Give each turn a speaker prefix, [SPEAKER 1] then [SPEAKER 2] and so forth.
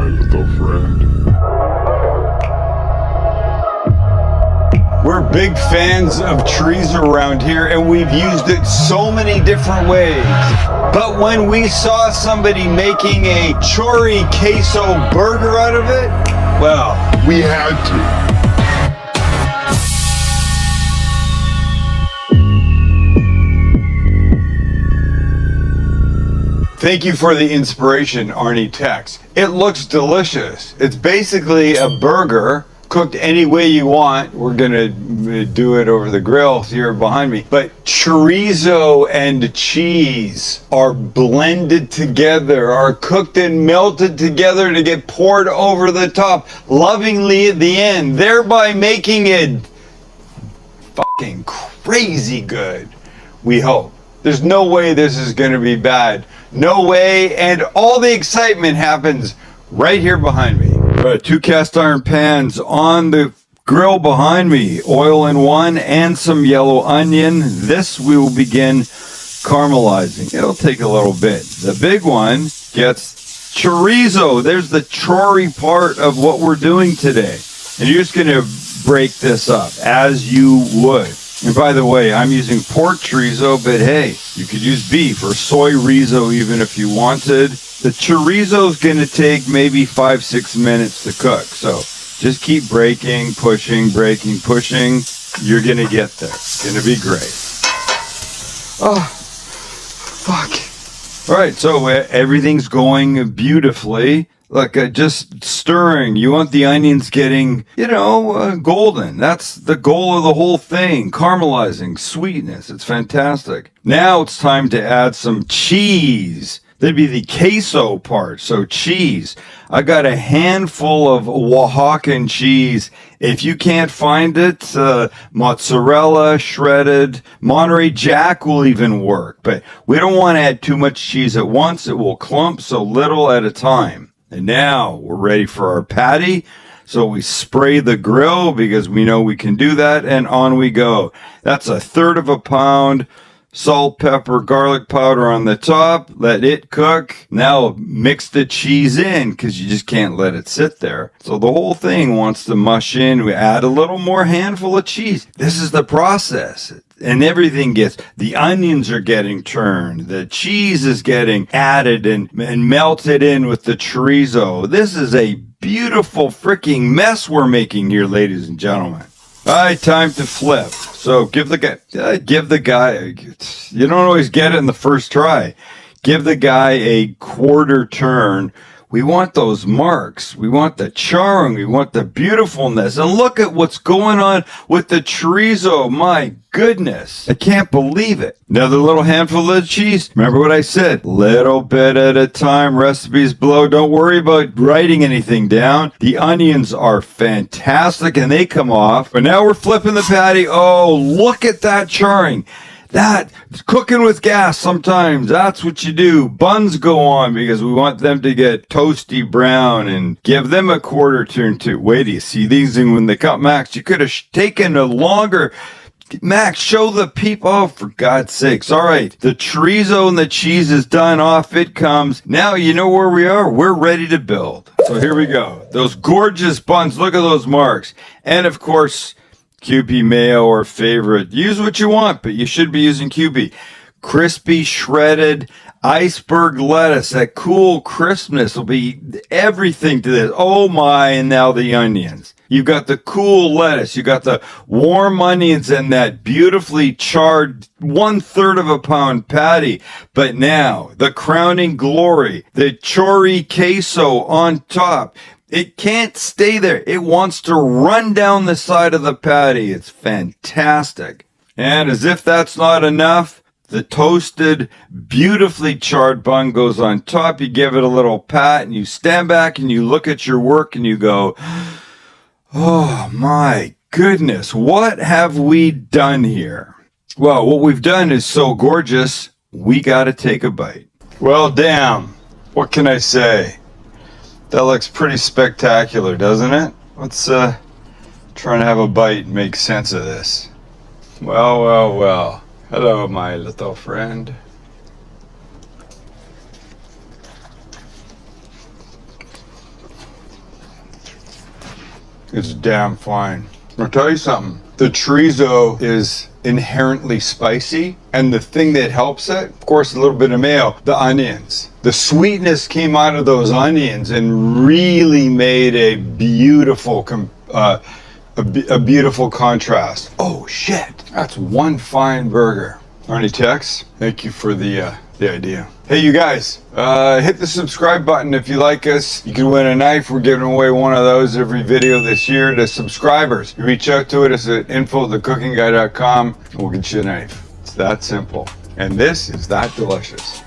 [SPEAKER 1] my little friend.
[SPEAKER 2] We're big fans of chorizo around here, and we've used it so many different ways. But when we saw somebody making a chori queso burger out of it, well,
[SPEAKER 1] We had to.
[SPEAKER 2] thank you for the inspiration, Arnie Tex. It looks delicious. It's basically a burger cooked any way you want. We're gonna do it over the grill here behind me. But chorizo and cheese are blended together, are cooked and melted together to get poured over the top, lovingly at the end, thereby making it fucking crazy good. We hope. There's no way this is gonna be bad. No way, and all the excitement happens right here behind me. 2 cast iron pans on the grill behind me, oil in one and some yellow onion. This we will begin caramelizing. It'll take a little bit. The big one gets chorizo. There's the chori part of what we're doing today. And you're just gonna break this up as you would. And by the way, I'm using pork chorizo, but hey, you could use beef or soy rizo even if you wanted. The chorizo is going to take maybe 5-6 minutes to cook. So just keep breaking, pushing, breaking, pushing. You're going to get there. It's going to be great. Oh, fuck. All right, so everything's going beautifully. Look, just stirring. You want the onions getting, golden. That's the goal of the whole thing. Caramelizing, sweetness. It's fantastic. Now it's time to add some cheese. That'd be the queso part. So cheese. I got a handful of Oaxacan cheese. If you can't find it, mozzarella, shredded, Monterey Jack will even work. But we don't want to add too much cheese at once. It will clump, so little at a time. And now we're ready for our patty. So we spray the grill because we know we can do that, and on we go. That's 1/3 pound. Salt, pepper, garlic powder on the top. Let it cook. Now mix the cheese in because you just can't let it sit there. So the whole thing wants to mush in. We add a little more handful of cheese. This is the process. And everything the onions are getting turned. The cheese is getting added and melted in with the chorizo. This is a beautiful freaking mess we're making here, ladies and gentlemen. All right, time to flip. So give the guy, you don't always get it in the first try. Give the guy a quarter turn. We want those marks. We want the charring. We want the beautifulness. And look at what's going on with the chorizo. My goodness. I can't believe it. Another little handful of cheese. Remember what I said? Little bit at a time. Recipes below. Don't worry about writing anything down. The onions are fantastic and they come off. But now we're flipping the patty. Oh, look at that charring. That cooking with gas sometimes, that's what you do. Buns go on because we want them to get toasty brown and give them a quarter turn too. Wait, do you see these? And when they cut Max, you could have taken a longer. Max, show the people. Oh, for God's sakes. All right. The chorizo and the cheese is done. Off it comes. Now you know where we are. We're ready to build. So here we go. Those gorgeous buns. Look at those marks. And of course, Kewpie mayo or favorite. Use what you want, but you should be using Kewpie. Crispy, shredded iceberg lettuce. That cool crispness will be everything to this. Oh my, and now the onions. You've got the cool lettuce. You got the warm onions and that beautifully charred 1/3 pound patty. But now, the crowning glory, the chori queso on top. It can't stay there. It wants to run down the side of the patty. It's fantastic. And as if that's not enough, the toasted, beautifully charred bun goes on top. You give it a little pat and you stand back and you look at your work and you go, oh my goodness, what have we done here? Well, what we've done is so gorgeous, we got to take a bite. Well, damn. What can I say? That looks pretty spectacular, doesn't it? Let's try and have a bite and make sense of this. Well, well, well. Hello, my little friend. It's damn fine. I'll tell you something. The chorizo is inherently spicy, and the thing that helps it, of course, a little bit of mayo, the onions. The sweetness came out of those onions and really made a beautiful a beautiful contrast. Oh shit, that's one fine burger. Arnie Tex, thank you for the idea. Hey, you guys, hit the subscribe button if you like us. You can win a knife. We're giving away one of those every video this year to subscribers. You reach out to us at info@thecookingguy.com and we'll get you a knife. It's that simple. And this is that delicious.